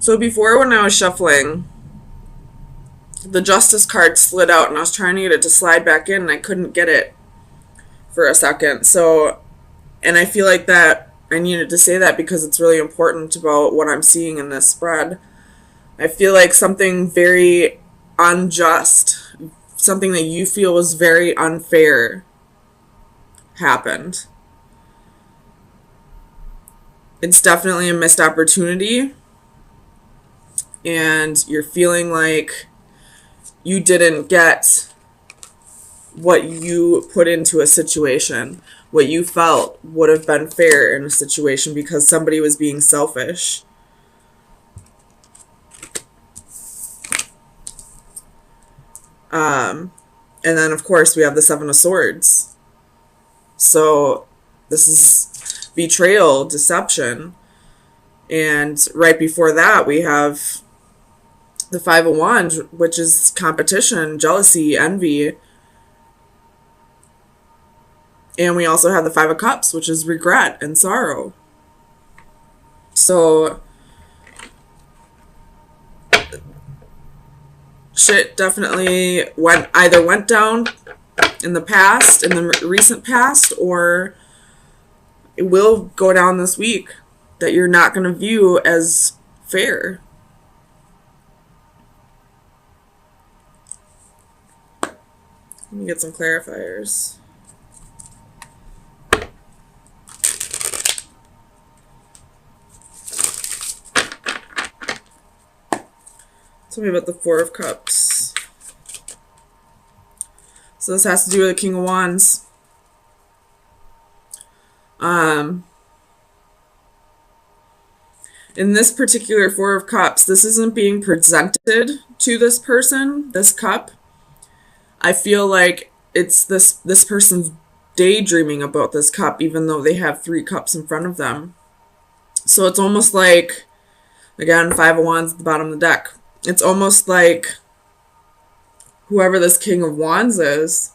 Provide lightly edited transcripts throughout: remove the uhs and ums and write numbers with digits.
So before, when I was shuffling, the Justice card slid out and I was trying to get it to slide back in and I couldn't get it for a second. So, and I feel like that I needed to say that because it's really important about what I'm seeing in this spread. I feel like something very unjust, something that you feel was very unfair happened. It's definitely a missed opportunity, and you're feeling like you didn't get what you put into a situation, what you felt would have been fair in a situation because somebody was being selfish. And then, of course, we have the Seven of Swords. So this is betrayal, deception. And right before that, we have the Five of Wands, which is competition, jealousy, envy. And we also have the Five of Cups, which is regret and sorrow. So shit definitely went down in the past, in the recent past, or it will go down this week that you're not going to view as fair. Let me get some clarifiers. Tell me about the Four of Cups. So this has to do with the King of Wands. In this particular Four of Cups, this isn't being presented to this person, this cup. I feel like it's this person's daydreaming about this cup, even though they have three cups in front of them. So it's almost like, again, Five of Wands at the bottom of the deck. It's almost like whoever this King of Wands is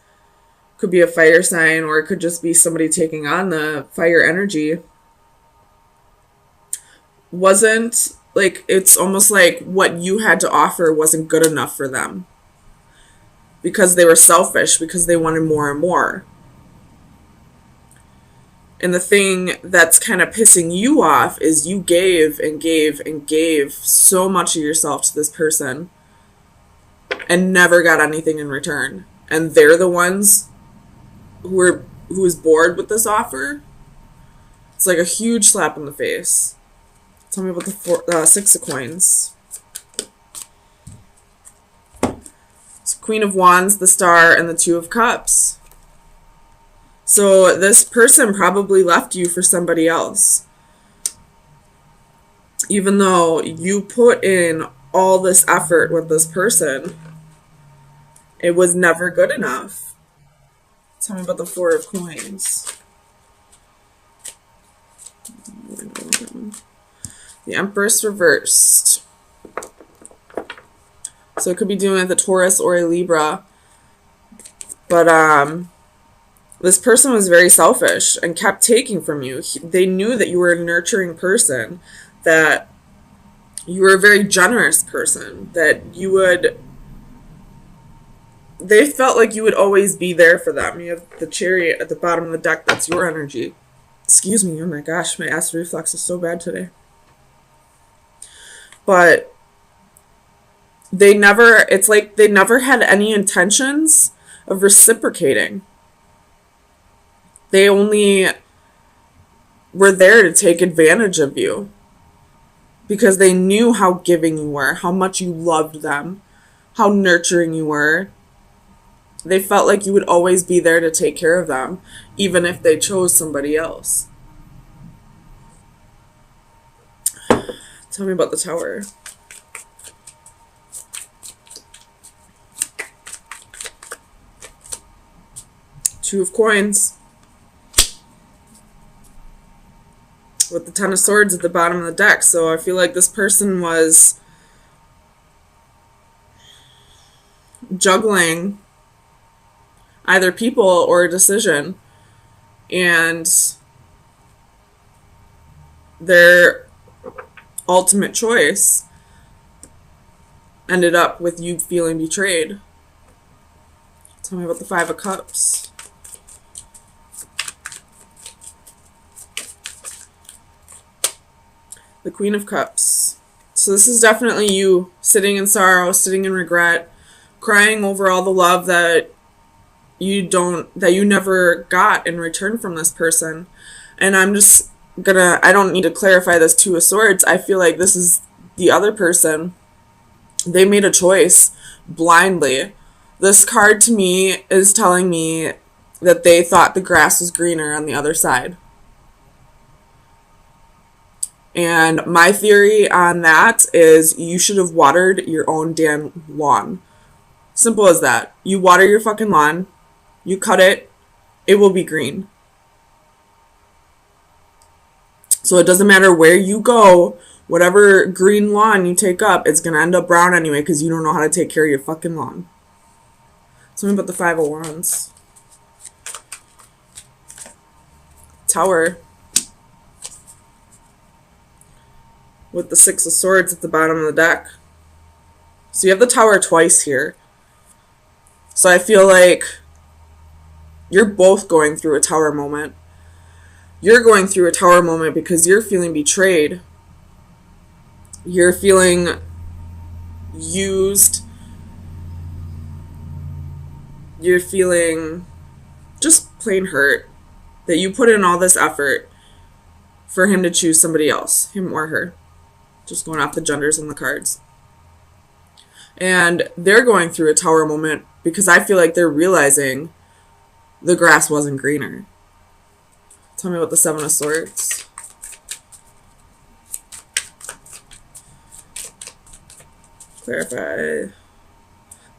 could be a fire sign, or it could just be somebody taking on the fire energy. Wasn't like, it's almost like what you had to offer wasn't good enough for them because they were selfish, because they wanted more and more. And the thing that's kind of pissing you off is you gave and gave and gave so much of yourself to this person and never got anything in return. And they're the ones who is bored with this offer. It's like a huge slap in the face. Tell me about the Six of Coins. It's Queen of Wands, the Star, and the Two of Cups. So this person probably left you for somebody else. Even though you put in all this effort with this person, it was never good enough. Tell me about the Four of Coins. The Empress reversed. So it could be doing with a Taurus or a Libra. But this person was very selfish and kept taking from you. They knew that you were a nurturing person, that you were a very generous person, that you would... They felt like you would always be there for them. You have the Chariot at the bottom of the deck. That's your energy. Excuse me. Oh my gosh, my acid reflux is so bad today. But it's like they never had any intentions of reciprocating. They only were there to take advantage of you because they knew how giving you were, how much you loved them, how nurturing you were. They felt like you would always be there to take care of them, even if they chose somebody else. Tell me about the Tower. Two of Coins. With the Ten of Swords at the bottom of the deck. So I feel like this person was juggling either people or a decision. And their ultimate choice ended up with you feeling betrayed. Tell me about the Five of Cups. The Queen of Cups. So this is definitely you sitting in sorrow, sitting in regret, crying over all the love that you never got in return from this person. And I don't need to clarify this Two of Swords. I feel like this is the other person. They made a choice blindly. This card to me is telling me that they thought the grass was greener on the other side. And my theory on that is you should have watered your own damn lawn. Simple as that. You water your fucking lawn, you cut it, it will be green. So it doesn't matter where you go, whatever green lawn you take up, it's going to end up brown anyway because you don't know how to take care of your fucking lawn. Tell me about the Five of Wands. Tower. With the Six of Swords at the bottom of the deck. So you have the Tower twice here. So I feel like you're both going through a Tower moment. You're going through a Tower moment because you're feeling betrayed. You're feeling used. You're feeling just plain hurt that you put in all this effort for him to choose somebody else, him or her. Just going off the genders on the cards. And they're going through a Tower moment because I feel like they're realizing the grass wasn't greener. Tell me about the Seven of Swords. Clarify.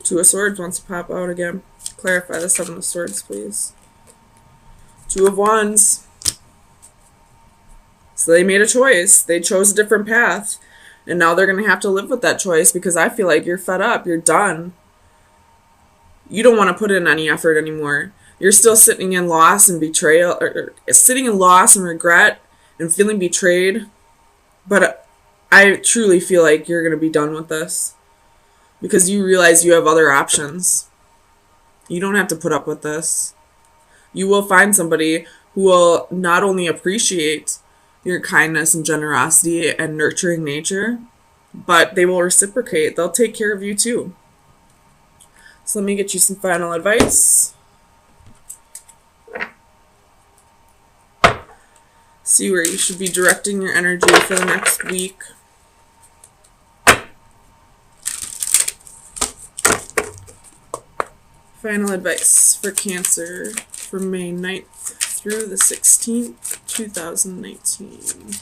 Two of Swords wants to pop out again. Clarify the Seven of Swords, please. Two of Wands. So they made a choice. They chose a different path. And now they're going to have to live with that choice because I feel like you're fed up. You're done. You don't want to put in any effort anymore. You're still sitting in loss and betrayal, or sitting in loss and regret and feeling betrayed. But I truly feel like you're going to be done with this because you realize you have other options. You don't have to put up with this. You will find somebody who will not only appreciate your kindness and generosity and nurturing nature, but they will reciprocate. They'll take care of you too. So let me get you some final advice. See where you should be directing your energy for the next week. Final advice for Cancer from May 9th through the 16th, 2019.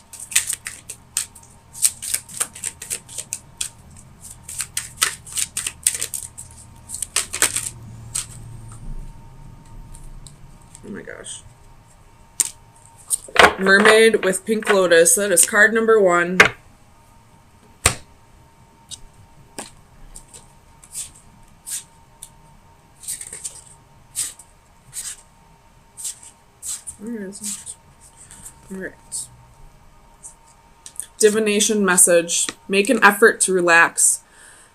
Oh my gosh. Mermaid with Pink Lotus. That is card number 1. Where is it? Alright. Divination message. Make an effort to relax.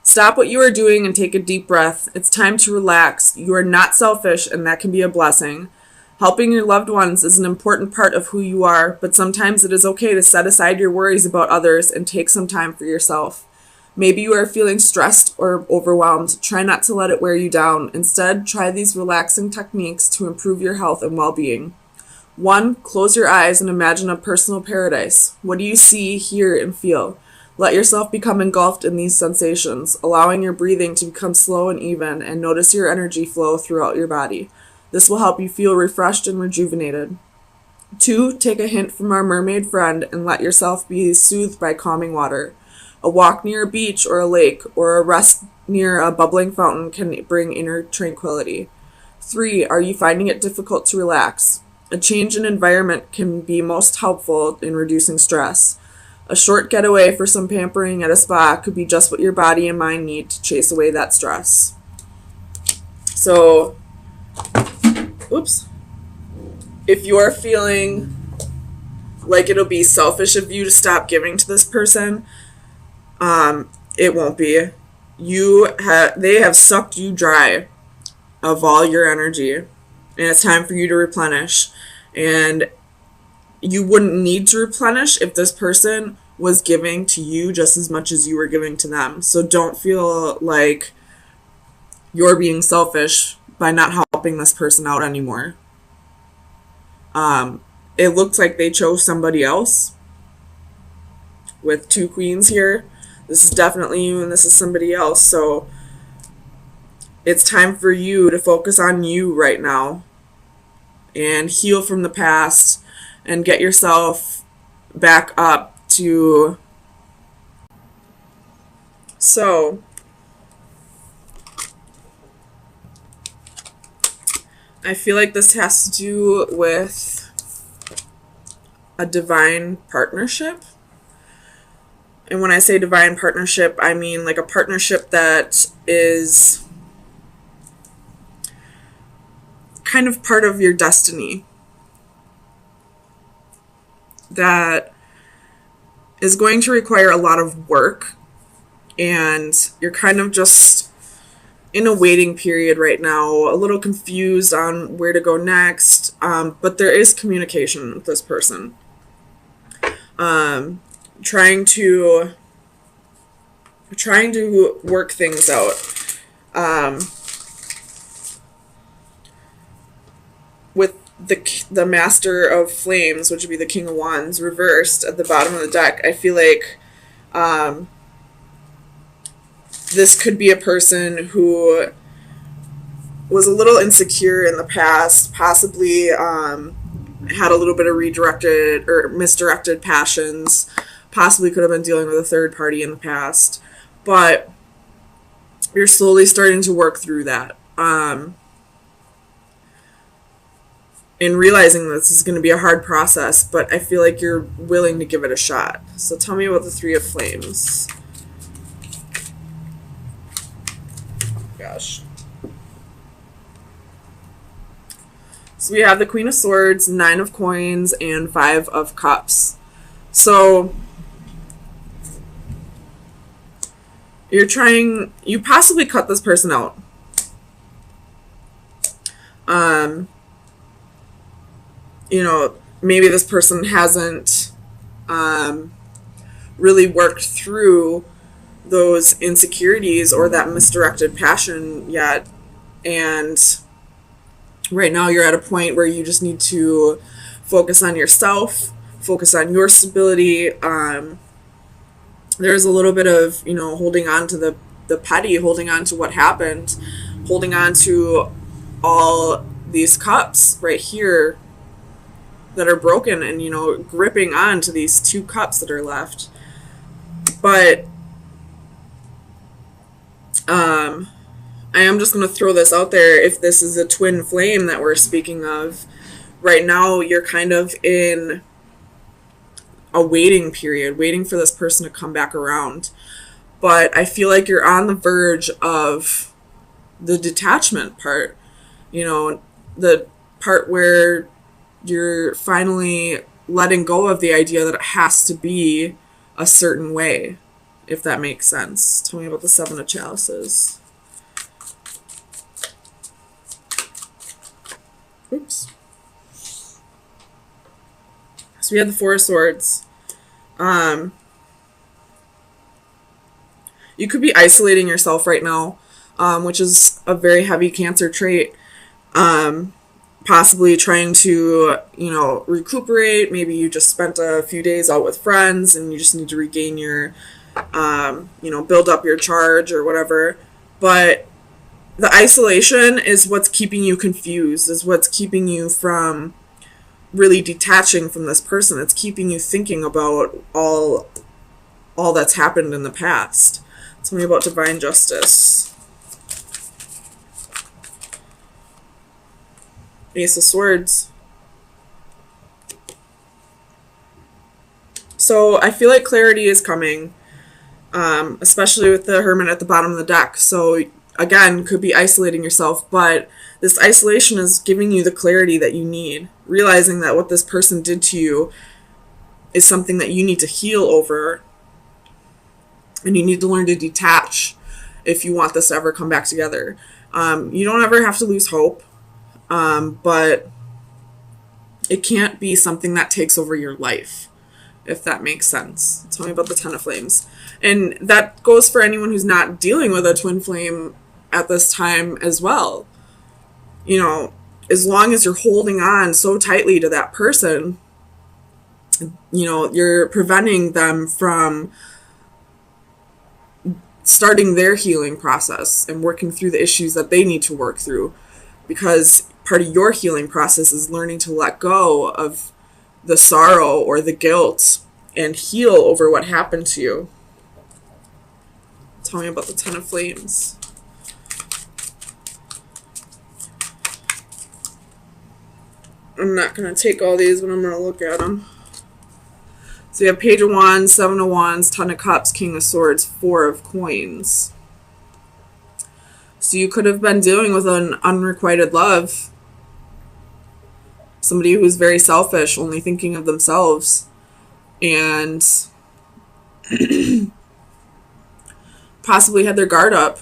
Stop what you are doing and take a deep breath. It's time to relax. You are not selfish, and that can be a blessing. Helping your loved ones is an important part of who you are, but sometimes it is okay to set aside your worries about others and take some time for yourself. Maybe you are feeling stressed or overwhelmed. Try not to let it wear you down. Instead, try these relaxing techniques to improve your health and well-being. 1. Close your eyes and imagine a personal paradise. What do you see, hear, and feel? Let yourself become engulfed in these sensations, allowing your breathing to become slow and even, and notice your energy flow throughout your body. This will help you feel refreshed and rejuvenated. 2. Take a hint from our mermaid friend and let yourself be soothed by calming water. A walk near a beach or a lake, or a rest near a bubbling fountain can bring inner tranquility. 3. Are you finding it difficult to relax? A change in environment can be most helpful in reducing stress. A short getaway for some pampering at a spa could be just what your body and mind need to chase away that stress. So, if you're feeling like it'll be selfish of you to stop giving to this person, it won't be. they have sucked you dry of all your energy, and it's time for you to replenish. And you wouldn't need to replenish if this person was giving to you just as much as you were giving to them. So don't feel like you're being selfish by not helping this person out anymore. It looks like they chose somebody else with 2 queens here. This is definitely you and this is somebody else. So it's time for you to focus on you right now and heal from the past and get yourself back up to... So I feel like this has to do with a divine partnership. And when I say divine partnership, I mean like a partnership that is kind of part of your destiny, that is going to require a lot of work, and you're kind of just in a waiting period right now, a little confused on where to go next, but there is communication with this person. Trying to work things out. With the Master of Flames, which would be the King of Wands, reversed at the bottom of the deck, I feel like this could be a person who was a little insecure in the past, possibly had a little bit of redirected or misdirected passions, possibly could have been dealing with a third party in the past, but you're slowly starting to work through that. And realizing this is going to be a hard process, but I feel like you're willing to give it a shot. So tell me about the Three of Flames. Gosh. So we have the Queen of Swords, 9 of Coins, and 5 of Cups. So you possibly cut this person out. Maybe this person hasn't really worked through those insecurities or that misdirected passion yet. And right now you're at a point where you just need to focus on yourself, focus on your stability. There's a little bit of, holding on to the petty, holding on to what happened, holding on to all these cups right here that are broken, and gripping on to these 2 cups that are left. But I am just going to throw this out there. If this is a twin flame that we're speaking of, right now you're kind of in a waiting period, waiting for this person to come back around. But I feel like you're on the verge of the detachment part, the part where you're finally letting go of the idea that it has to be a certain way, if that makes sense. Tell me about the 7 of Chalices. Oops. So we have the 4 of Swords. You could be isolating yourself right now, which is a very heavy Cancer trait. Possibly trying to, recuperate. Maybe you just spent a few days out with friends and you just need to regain your, build up your charge or whatever. But the isolation is what's keeping you confused, is what's keeping you from really detaching from this person. It's keeping you thinking about all that's happened in the past. Tell me about Divine Justice. Ace of Swords. So I feel like clarity is coming, especially with the Hermit at the bottom of the deck. So again, could be isolating yourself, but this isolation is giving you the clarity that you need, realizing that what this person did to you is something that you need to heal over, and you need to learn to detach if you want this to ever come back together. You don't ever have to lose hope, but it can't be something that takes over your life, if that makes sense. Tell me about the Ten of Flames. And that goes for anyone who's not dealing with a twin flame at this time as well. You know, as long as you're holding on so tightly to that person, you know, you're preventing them from starting their healing process and working through the issues that they need to work through. Because part of your healing process is learning to let go of the sorrow or the guilt and heal over what happened to you. Tell me about the Ten of Flames. I'm not going to take all these, but I'm going to look at them. So you have Page of Wands, Seven of Wands, Ten of Cups, King of Swords, Four of Coins. So you could have been dealing with an unrequited love. Somebody who's very selfish, only thinking of themselves. And possibly had their guard up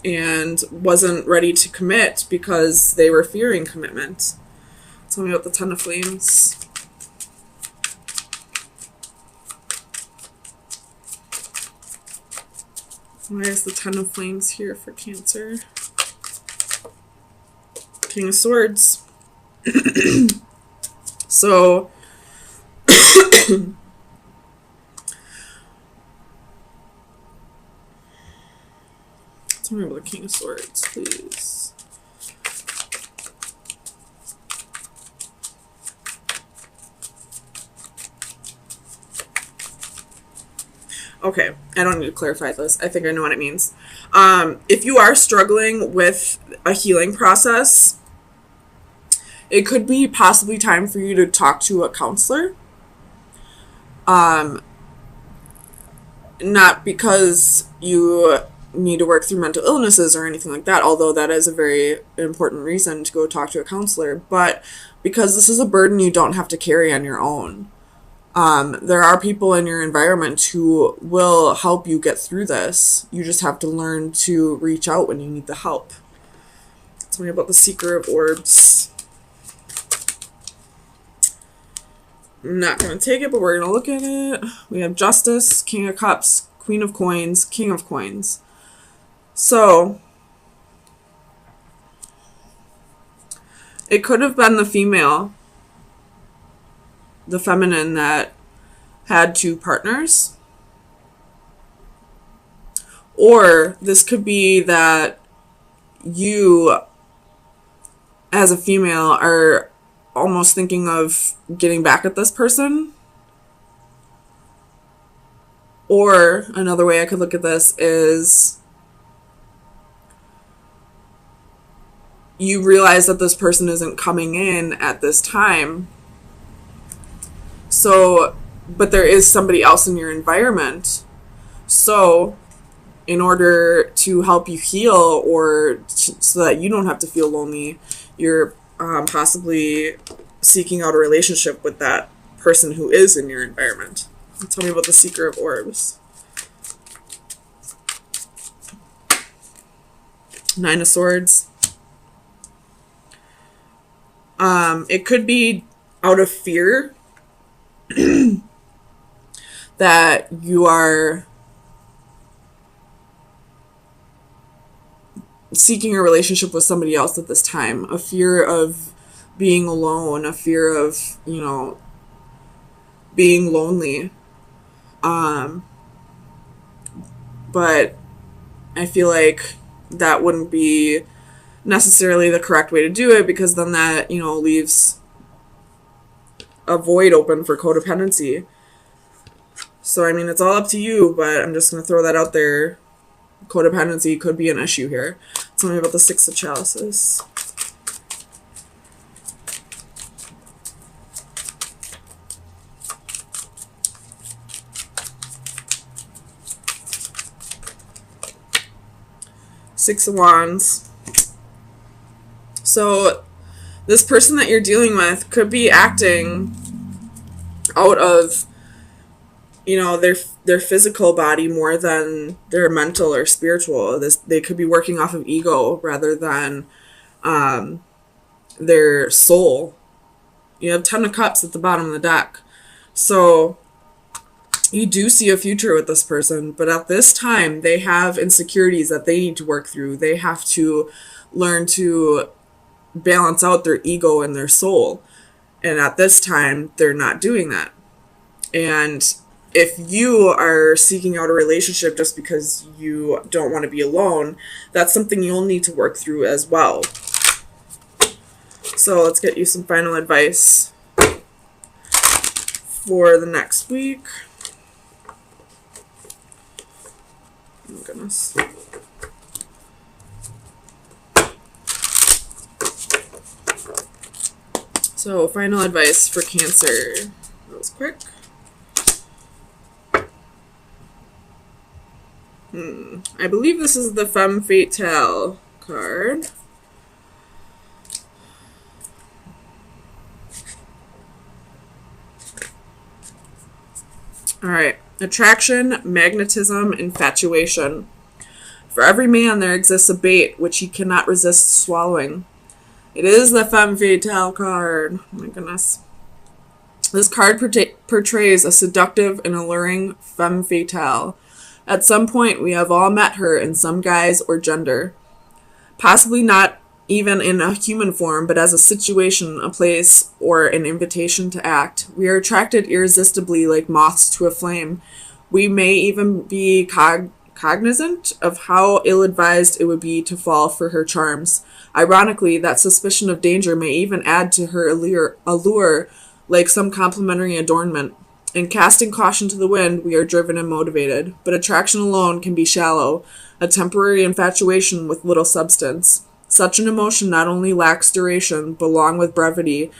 and wasn't ready to commit because they were fearing commitment. Tell me about the Ten of Flames. Why is the Ten of Flames here for Cancer? King of Swords. So, tell me about the King of Swords, please. Okay, I don't need to clarify this. I think I know what it means. If you are struggling with a healing process, it could be possibly time for you to talk to a counselor. Not because you need to work through mental illnesses or anything like that, although that is a very important reason to go talk to a counselor, but because this is a burden you don't have to carry on your own. There are people in your environment who will help you get through this. You just have to learn to reach out when you need the help. Tell me about the Seeker of Orbs. I'm not going to take it, but we're going to look at it. We have Justice, King of Cups, Queen of Coins, King of Coins. So, it could have been the female, the feminine, that had two partners. Or this could be that you, as a female, are almost thinking of getting back at this person. Or another way I could look at this is you realize that this person isn't coming in at this time. So, but there is somebody else in your environment. So, in order to help you heal or so that you don't have to feel lonely, you're possibly seeking out a relationship with that person who is in your environment. Tell me about the Seeker of Orbs. Nine of Swords. It could be out of fear that you are seeking a relationship with somebody else at this time. A fear of being alone, a fear of, you know, being lonely. But I feel like that wouldn't be necessarily the correct way to do it, because then that, you know, leaves a void open for codependency. So, I mean, it's all up to you, but I'm just going to throw that out there. Codependency could be an issue here. Tell me about the Six of Chalices. Six of Wands. So, this person that you're dealing with could be acting out of, you know, their physical body more than their mental or spiritual. They could be working off of ego rather than their soul. You have 10 of Cups at the bottom of the deck. So you do see a future with this person, but at this time, they have insecurities that they need to work through. They have to learn to balance out their ego and their soul. And at this time, they're not doing that. And if you are seeking out a relationship just because you don't want to be alone, that's something you'll need to work through as well. So let's get you some final advice for the next week. Oh, goodness. So, final advice for Cancer. That was quick. I believe this is the Femme Fatale card. Alright. Attraction, magnetism, infatuation. For every man there exists a bait which he cannot resist swallowing. It is the Femme Fatale card. Oh my goodness. This card portrays a seductive and alluring femme fatale. At some point, we have all met her in some guise or gender. Possibly not even in a human form, but as a situation, a place, or an invitation to act. We are attracted irresistibly like moths to a flame. We may even be cognizant of how ill-advised it would be to fall for her charms. Ironically, that suspicion of danger may even add to her allure like some complimentary adornment. In casting caution to the wind, we are driven and motivated, but attraction alone can be shallow, a temporary infatuation with little substance. Such an emotion not only lacks duration, but along with brevity,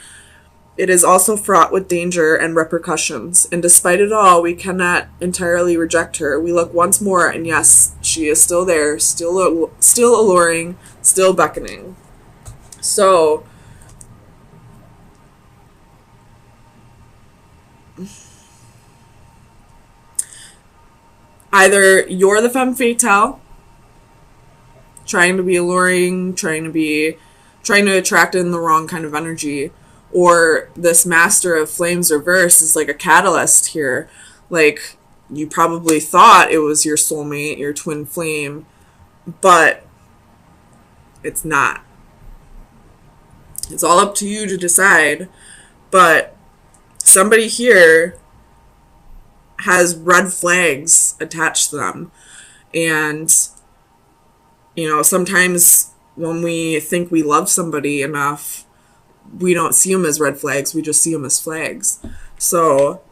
it is also fraught with danger and repercussions, and despite it all, we cannot entirely reject her. We look once more, and yes, she is still there, still alluring, still beckoning. So, either you're the femme fatale, trying to be alluring, trying to attract in the wrong kind of energy, or this Master of Flames reverse is like a catalyst here. Like, you probably thought it was your soulmate, your twin flame, but it's not. It's all up to you to decide, but somebody here has red flags attached to them. And, you know, sometimes when we think we love somebody enough, we don't see them as red flags, we just see them as flags. So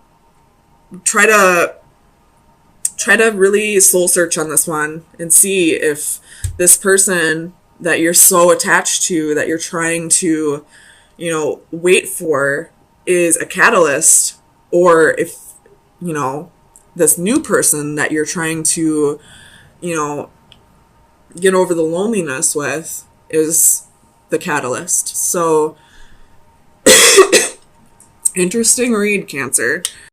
try to really soul search on this one and see if this person that you're so attached to, that you're trying to, you know, wait for, is a catalyst, or if, you know, this new person that you're trying to, you know, get over the loneliness with is the catalyst. So interesting read, Cancer.